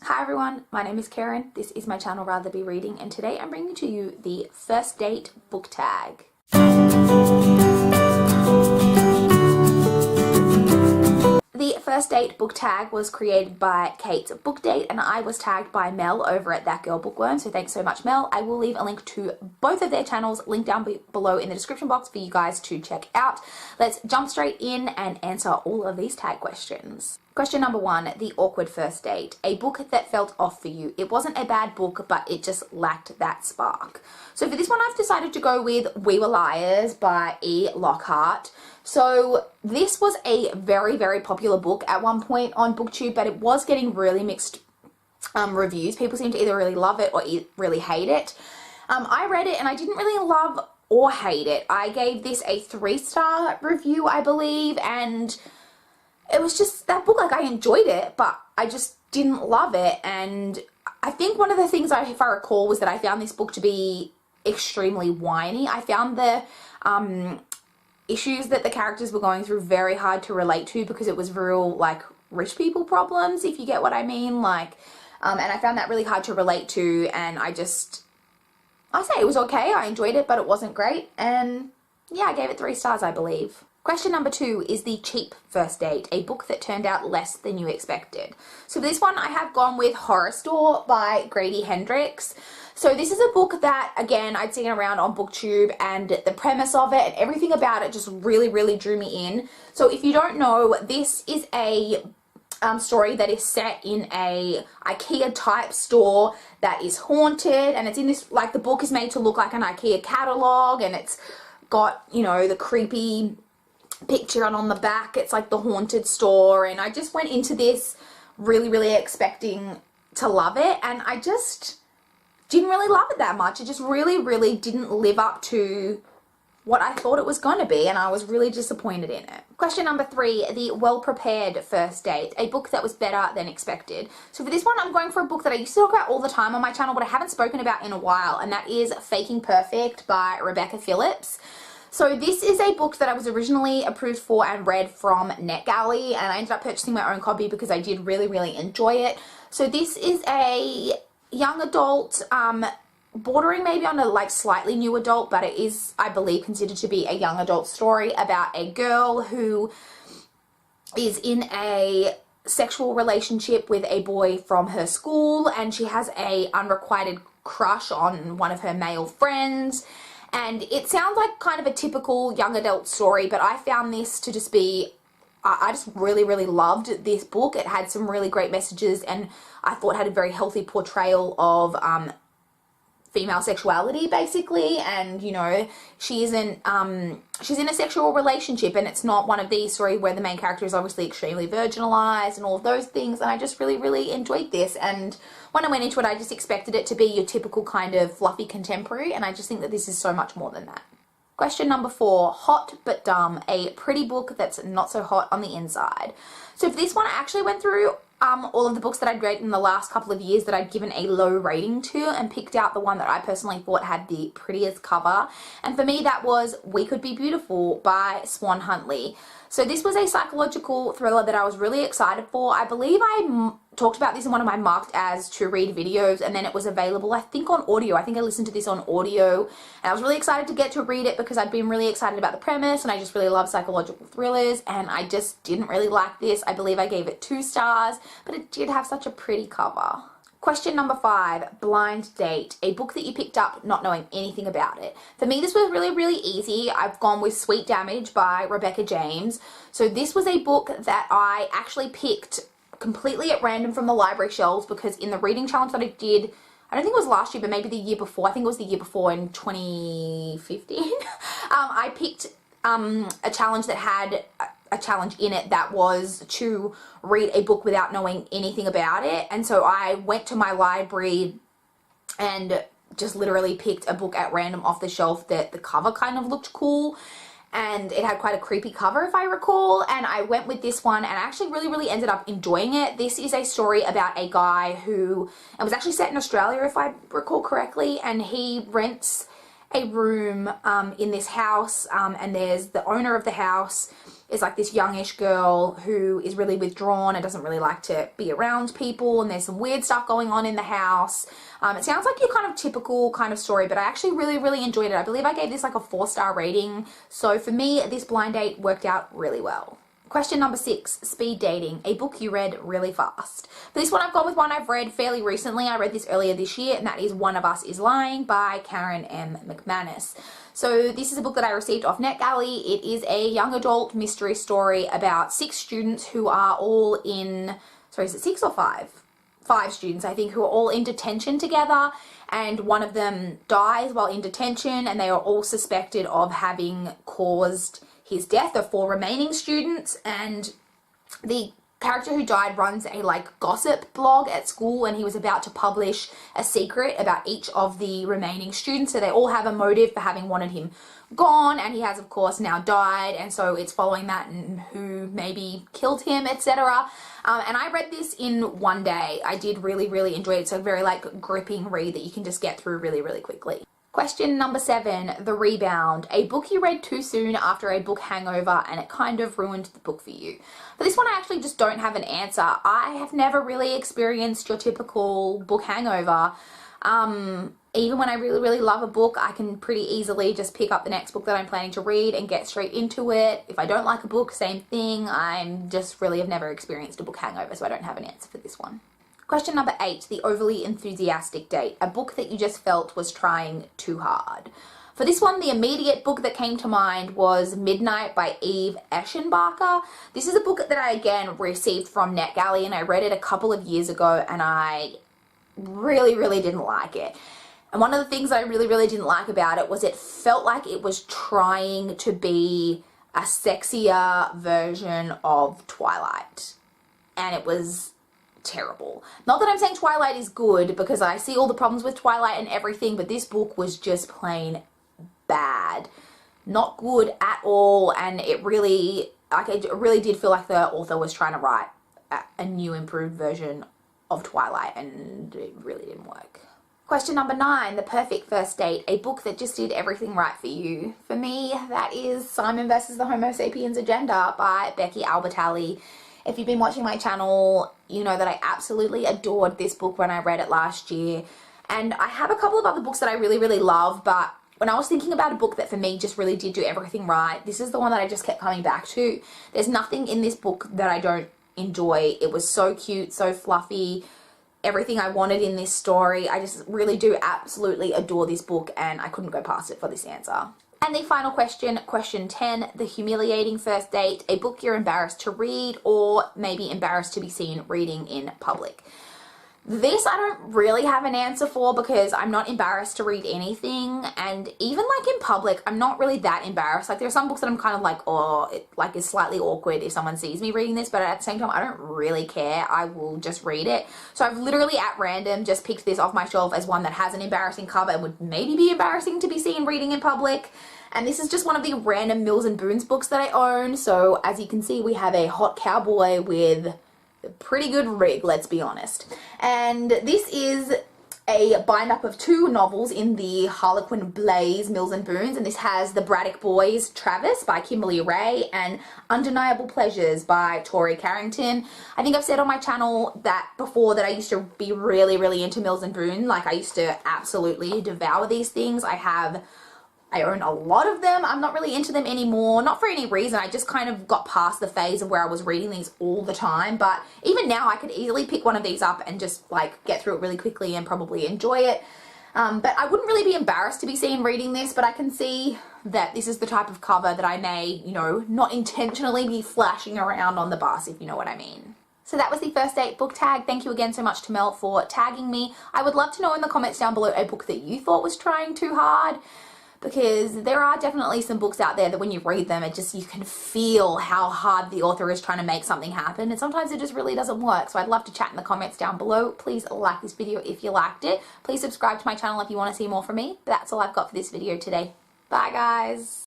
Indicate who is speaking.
Speaker 1: Hi everyone, my name is Karen, this is my channel RatherBeReading, and today I'm bringing to you the first date book tag. The first date book tag was created by Kate's Book Date, and I was tagged by Mel over at That Girl Bookworm, so thanks so much Mel. I will leave a link to both of their channels, linked down below in the description box for you guys to check out. Let's jump straight in and answer all of these tag questions. Question number 1, The Awkward First Date. A book that felt off for you. It wasn't a bad book, but it just lacked that spark. So for this one, I've decided to go with We Were Liars by E. Lockhart. So this was a very, very popular book at one point on BookTube, but it was getting really mixed reviews. People seem to either really love it or really hate it. I read it and I didn't really love or hate it. I gave this a 3-star review, I believe, and it was just that book, like, I enjoyed it, but I just didn't love it. And I think one of the things, if I recall, was that I found this book to be extremely whiny. I found the issues that the characters were going through very hard to relate to, because it was real, like, rich people problems, if you get what I mean. Like, and I found that really hard to relate to, and I say it was okay. I enjoyed it, but it wasn't great. And yeah, I gave it 3 stars, I believe. Question number 2 is The Cheap First Date, a book that turned out less than you expected. So for this one, I have gone with Horror Store by Grady Hendrix. So this is a book that, again, I'd seen around on BookTube, and the premise of it and everything about it just really, really drew me in. So if you don't know, this is a story that is set in a IKEA type store that is haunted, and it's in this, like, the book is made to look like an IKEA catalog, and it's got, you know, the creepy picture on the back. It's like the haunted store, and I just went into this really, really expecting to love it, and I just didn't really love it that much. It just really, really didn't live up to what I thought it was going to be, and I was really disappointed in it. Question number 3, The Well-Prepared First Date, a book that was better than expected. So for this one, I'm going for a book that I used to talk about all the time on my channel, but I haven't spoken about in a while, and that is Faking Perfect by Rebecca Phillips. So this is a book that I was originally approved for and read from NetGalley, and I ended up purchasing my own copy because I did really, really enjoy it. So this is a young adult, bordering maybe on a, like, slightly new adult, but it is, I believe, considered to be a young adult story about a girl who is in a sexual relationship with a boy from her school, and she has a unrequited crush on one of her male friends. And it sounds like kind of a typical young adult story, but I found this to just be, I just really, really loved this book. It had some really great messages, and I thought it had a very healthy portrayal of female sexuality, basically. And, you know, she's in a sexual relationship, and it's not one of these stories where the main character is obviously extremely virginalized and all of those things. And I just really, really enjoyed this. And when I went into it, I just expected it to be your typical kind of fluffy contemporary, and I just think that this is so much more than that. Question number 4, Hot But Dumb, a pretty book that's not so hot on the inside. So for this one, I actually went through all of the books that I'd read in the last couple of years that I'd given a low rating to, and picked out the one that I personally thought had the prettiest cover. And for me, that was We Could Be Beautiful by Swan Huntley. So this was a psychological thriller that I was really excited for. I believe I talked about this in one of my marked as to read videos, and then it was available, I think, on audio. I think I listened to this on audio, and I was really excited to get to read it because I'd been really excited about the premise, and I just really love psychological thrillers, and I just didn't really like this. I believe I gave it 2 stars, but it did have such a pretty cover. Question number 5, Blind Date, a book that you picked up not knowing anything about it. For me, this was really, really easy. I've gone with Sweet Damage by Rebecca James. So this was a book that I actually picked completely at random from the library shelves, because in the reading challenge that I did, I don't think it was last year, but maybe the year before, I think it was the year before in 2015, I picked a challenge that had a challenge in it that was to read a book without knowing anything about it. And so I went to my library and just literally picked a book at random off the shelf that the cover kind of looked cool, and it had quite a creepy cover, if I recall, and I went with this one, and I actually really, really ended up enjoying it. This is a story about a guy who, it was actually set in Australia, if I recall correctly, and he rents a room in this house, and there's the owner of the house is like this youngish girl who is really withdrawn and doesn't really like to be around people, and there's some weird stuff going on in the house. It sounds like your kind of typical kind of story, but I actually really enjoyed it. I believe I gave this like a 4-star rating, so for me this blind date worked out really well. Question number 6, speed dating, a book you read really fast. For this one, I've gone with one I've read fairly recently. I read this earlier this year, and that is One of Us is Lying by Karen M. McManus. So this is a book that I received off NetGalley. It is a young adult mystery story about 6 students who are all in, sorry, is it 6 or 5? 5 students, I think, who are all in detention together, and one of them dies while in detention, and they are all suspected of having caused his death, the 4 remaining students. And the character who died runs a like gossip blog at school, and he was about to publish a secret about each of the remaining students, so they all have a motive for having wanted him gone, and he has of course now died, and so it's following that and who maybe killed him, etc. And I read this in one day. I did really enjoy it. It's a very like gripping read that you can just get through really quickly. Question number 7, The Rebound, a book you read too soon after a book hangover and it kind of ruined the book for you. For this one, I actually just don't have an answer. I have never really experienced your typical book hangover. Even when I really love a book, I can pretty easily just pick up the next book that I'm planning to read and get straight into it. If I don't like a book, same thing. I'm just really have never experienced a book hangover, so I don't have an answer for this one. Question number 8, The Overly Enthusiastic Date, a book that you just felt was trying too hard. For this one, the immediate book that came to mind was Midnight by Eve Eschenbacher. This is a book that I, again, received from NetGalley, and I read it a couple of years ago, and I really didn't like it. And one of the things I really didn't like about it was it felt like it was trying to be a sexier version of Twilight. And it was terrible. Not that I'm saying Twilight is good, because I see all the problems with Twilight and everything, but this book was just plain bad. Not good at all, and it really did feel like the author was trying to write a new improved version of Twilight, and it really didn't work. Question number 9, The Perfect First Date, a book that just did everything right for you. For me, that is Simon vs. the Homo Sapiens Agenda by Becky Albertalli. If you've been watching my channel, you know that I absolutely adored this book when I read it last year. And I have a couple of other books that I really love, but when I was thinking about a book that for me just really did do everything right, this is the one that I just kept coming back to. There's nothing in this book that I don't enjoy. It was so cute, so fluffy, everything I wanted in this story. I just really do absolutely adore this book, and I couldn't go past it for this answer. And the final question, question 10, The Humiliating First Date, a book you're embarrassed to read or maybe embarrassed to be seen reading in public. This I don't really have an answer for, because I'm not embarrassed to read anything, and even like in public, I'm not really that embarrassed. Like there are some books that I'm kind of like, oh, it like is slightly awkward if someone sees me reading this, but at the same time, I don't really care. I will just read it. So I've literally at random just picked this off my shelf as one that has an embarrassing cover and would maybe be embarrassing to be seen reading in public. And this is just one of the random Mills and Boons books that I own. So as you can see, we have a hot cowboy with a pretty good rig, let's be honest. And this is a bind-up of 2 novels in the Harlequin Blaze Mills and Boons, and this has The Braddock Boys, Travis by Kimberly Ray, and Undeniable Pleasures by Tori Carrington. I think I've said on my channel that before that I used to be really into Mills and Boon. Like I used to absolutely devour these things. I own a lot of them. I'm not really into them anymore, not for any reason. I just kind of got past the phase of where I was reading these all the time. But even now, I could easily pick one of these up and just like get through it really quickly and probably enjoy it. But I wouldn't really be embarrassed to be seen reading this, but I can see that this is the type of cover that I may, you know, not intentionally be flashing around on the bus, if you know what I mean. So that was the first date book tag. Thank you again so much to Mel for tagging me. I would love to know in the comments down below a book that you thought was trying too hard, because there are definitely some books out there that when you read them, you can feel how hard the author is trying to make something happen, and sometimes it just really doesn't work. So I'd love to chat in the comments down below. Please like this video if you liked it. Please subscribe to my channel if you want to see more from me. But that's all I've got for this video today. Bye guys.